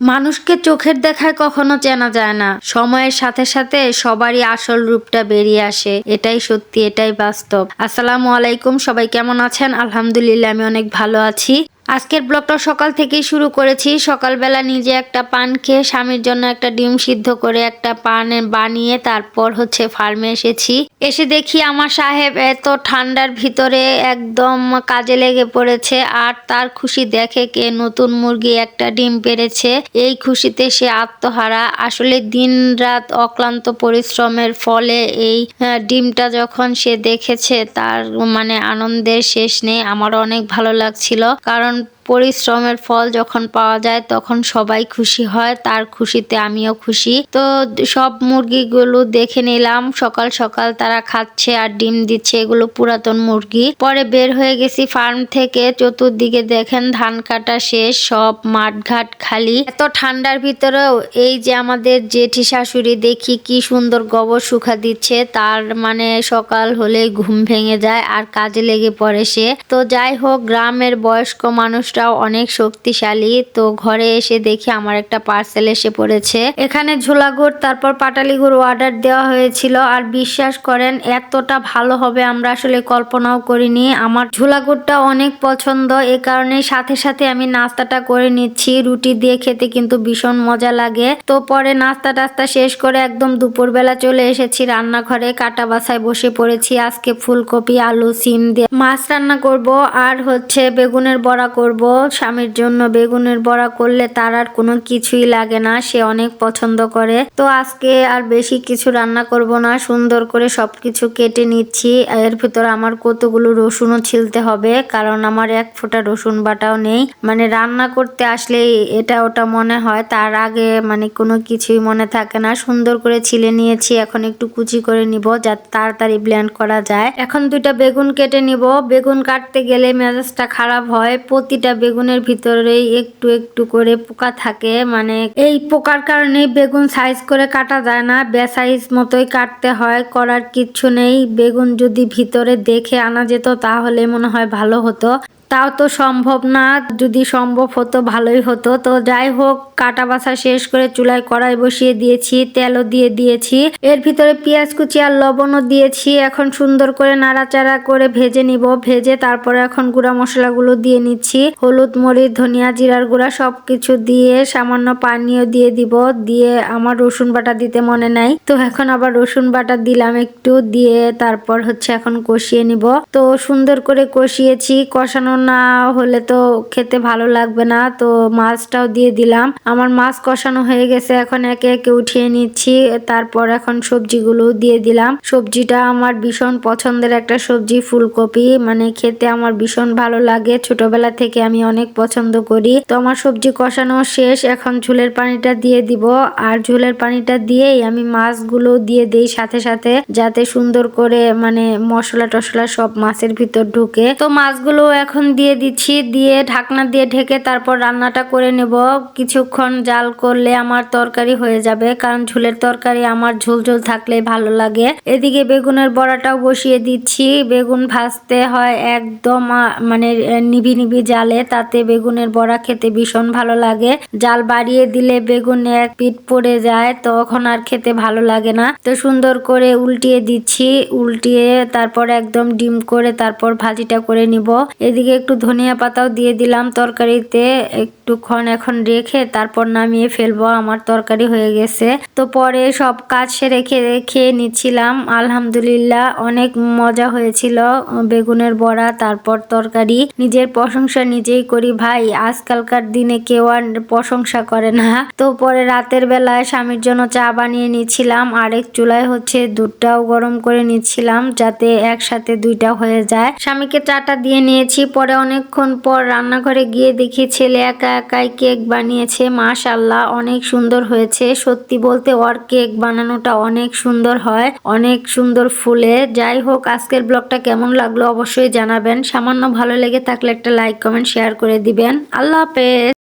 মানুষকে চোখের দেখায় কখনো চেনা যায় না, সময়ের সাথে সাথে সবারই আসল রূপটা বেরিয়ে আসে। এটাই সত্যি, এটাই বাস্তব। আসসালামু আলাইকুম, সবাই কেমন আছেন? আলহামদুলিল্লাহ, আমি অনেক ভালো আছি। আজকের ব্লগটা সকাল থেকেই শুরু করেছি। সকালবেলা নিজে একটা পান খেয়ে স্বামীর জন্য একটা ডিম সিদ্ধ করে একটা পান বানিয়ে তারপর ফার্মে এসেছি। এসে দেখি আমার সাহেব এত ঠান্ডার ভিতরে একদম কাজে লেগে পড়েছে, আর তার খুশি দেখে কে নতুন মুরগি একটা ডিম পেড়েছে। এই খুশিতে সে আত্মহারা। আসলে দিন রাত অক্লান্ত পরিশ্রমের ফলে এই ডিমটা যখন সে দেখেছে, তার আনন্দের শেষ নেই। আমার অনেক ভালো লাগছিল, কারণ পরিশ্রমের ফল যখন পাওয়া যায় তখন সবাই খুশি হয়। তার খুশিতে আমিও খুশি। তো সব মুরগিগুলো দেখে নিলাম, সকাল সকাল তারা খাচ্ছে আর ডিম দিচ্ছে। এগুলো পুরাতন মুরগি। পরে বের হয়ে গেছি ফার্ম থেকে। চতুর্দিকে দেখেন ধান কাটা শেষ, সব মাঠ ঘাট খালি। এত ঠান্ডার ভিতরেও এই যে আমাদের জেঠি শাশুড়ি, দেখি কি সুন্দর গোবর শুকা দিচ্ছে। তার সকাল হলে ঘুম ভেঙে যায় আর কাজে লেগে পড়ে সে। তো যাই হোক, গ্রামের বয়স্ক মানুষরাও অনেক শক্তিশালী। তো ঘরে এসে দেখি আমার একটা পার্সেল এসে পড়েছে। এখানে ঝোলা গুড় তারপর পাটালি গুড় অর্ডার দেওয়া হয়েছিল, আর বিশ্বাস করেন এতটা ভালো হবে আমরা আসলে কল্পনাও করিনি। আমার ঝোলা গুড়টা অনেক পছন্দ, এ কারণে সাথে সাথে আমি নাস্তাটা করে নিচ্ছি। রুটি দিয়ে খেতে কিন্তু ভীষণ মজা লাগে। তো পরে নাস্তা টাস্তা শেষ করে একদম দুপুরবেলা চলে এসেছি রান্নাঘরে। কাটা বাসায় বসে পড়েছি। আজকে ফুলকপি, আলু, সিম দিয়ে মাছ রান্না করব, আর বেগুনের বড়া করব। স্বামীর জন্য বেগুনের বড়া করলে তার আর কোনো কিছুই লাগে না, সে অনেক পছন্দ করে। তো আজকে আর বেশি কিছু রান্না করব না, সুন্দর করে সবকিছু কেটে নিচ্ছি। এর ভিতর আমার কতগুলো রসুনও ছিলতে হবে, কারণ আমার এক ফোঁটা রসুন বাটাও নেই। রান্না করতে আসলে এটা ওটা মনে হয়, তার আগে কোনো কিছুই মনে থাকে না। সুন্দর করে ছিলে নিয়েছি, এখন একটু কুচি করে নিব যাতে তাড়াতাড়ি ব্লেন্ড করা যায়। এখন দুইটা বেগুন কেটে নিব। বেগুন কাটতে গেলে মেজাজটা খারাপ হয়। প্রতিটা বেগুনের ভিতরেই একটু একটু করে পোকা থাকে। এই পোকার কারণে বেগুন সাইজ করে কাটা যায় না, বেসাইজ মতোই কাটতে হয়। করার কিচ্ছু নেই। বেগুন যদি ভিতরে দেখে আনা যেত তাহলে মনে হয় ভালো হতো, তাও তো সম্ভব না। যদি সম্ভব হতো ভালোই হতো। তো যাই হোক, কাটা বাছা শেষ করে চুলায় কড়াই বসিয়ে দিয়েছি, তেলও দিয়ে দিয়েছি। এর ভিতরে পেঁয়াজ কুচি আর লবণও দিয়েছি। এখন সুন্দর করে নাড়াচাড়া করে ভেজে নিব। ভেজে তারপরে এখন গুঁড়া মশলাগুলো দিয়ে নিচ্ছি। হলুদ, মরিচ, ধনিয়া, জিরার গুঁড়া সবকিছু দিয়ে সামান্য পানিও দিয়ে দিব। দিয়ে আমার রসুন বাটা দিতে মনে নাই, তো এখন আবার রসুন বাটা দিলাম একটু। দিয়ে তারপর এখন কষিয়ে নিব। তো সুন্দর করে কষিয়েছি। কষানো না হলে তো খেতে ভালো লাগবে না। তো মাছটাও দিয়ে দিলাম। আমার মাছ কষানো হয়ে গেছে, এখন একে একে উঠিয়ে নিচ্ছি। তারপর এখন সবজিগুলো দিয়ে দিলাম। সবজিটা আমার ভীষণ পছন্দের একটা সবজি, ফুলকপি। খেতে আমার ভীষণ ভালো লাগে, ছোটবেলা থেকে আমি অনেক পছন্দ করি। তো আমার সবজি কষানো শেষ, এখন ঝোলের পানিটা দিয়ে দিব। আর ঝোলের পানিটা দিয়েই আমি মাছগুলো দিয়ে দেই সাথে সাথে, যাতে সুন্দর করে মশলা টশলা সব মাছের ভিতর ঢুকে। তো মাছগুলো এখন দিয়ে দিচ্ছি, দিয়ে ঢাকনা দিয়ে ঢেকে তারপর রান্নাটা করে নেব। কিছুক্ষণ জাল করলে আমার তরকারি হয়ে যাবে, কারণ ঝোলের তরকারি আমার ঝোল ঝোল থাকলে ভালো লাগে। এদিকে বেগুনের বড়াটাও বসিয়ে দিচ্ছি। বেগুন ভাজতে হয় একদম নিভি নিভি জালে, তাতে বেগুনের বড়া খেতে ভীষণ ভালো লাগে। জাল বাড়িয়ে দিলে বেগুন এক পিঠ পড়ে যায়, তখন আর খেতে ভালো লাগে না। তো সুন্দর করে উল্টিয়ে দিচ্ছি, উল্টিয়ে তারপর একদম ডিম করে তারপর ভাজিটা করে নিব। এদিকে একটু ধনিয়া পাতাও দিয়ে দিলাম তরকারিতে। একটুক্ষণ এখন রেখে তারপর নামিয়ে ফেলবো। আমার তরকারি হয়ে গেছে। তো পরে সব কাজ সেরে খেয়ে নিচ্ছিলাম। আলহামদুলিল্লাহ, অনেক মজা হয়েছিল বেগুনের বড়া তারপর তরকারি। নিজের প্রশংসা নিজেই করি ভাই, আজকালকার দিনে কেউ আর প্রশংসা করে না। তো পরে রাতের বেলায় স্বামীর জন্য চা বানিয়ে নিচ্ছিলাম, আরেক চুলায় দুধটাও গরম করে নিচ্ছিলাম, যাতে একসাথে দুইটা হয়ে যায়। স্বামীকে চাটা দিয়ে নিয়েছি। পরে অনেকক্ষণ পর রান্নাঘরে গিয়ে দেখি ছেলে একা একাই কেক বানিয়েছে। মাশাআল্লাহ, অনেক সুন্দর হয়েছে। সত্যি বলতে ওর কেক বানানোটা অনেক সুন্দর হয়, অনেক সুন্দর ফুলে। যাই হোক, আজকের ব্লগটা কেমন লাগলো অবশ্যই জানাবেন। সামান্য ভালো লেগে থাকলে একটা লাইক, কমেন্ট, শেয়ার করে দিবেন। আল্লাহ হাফেজ।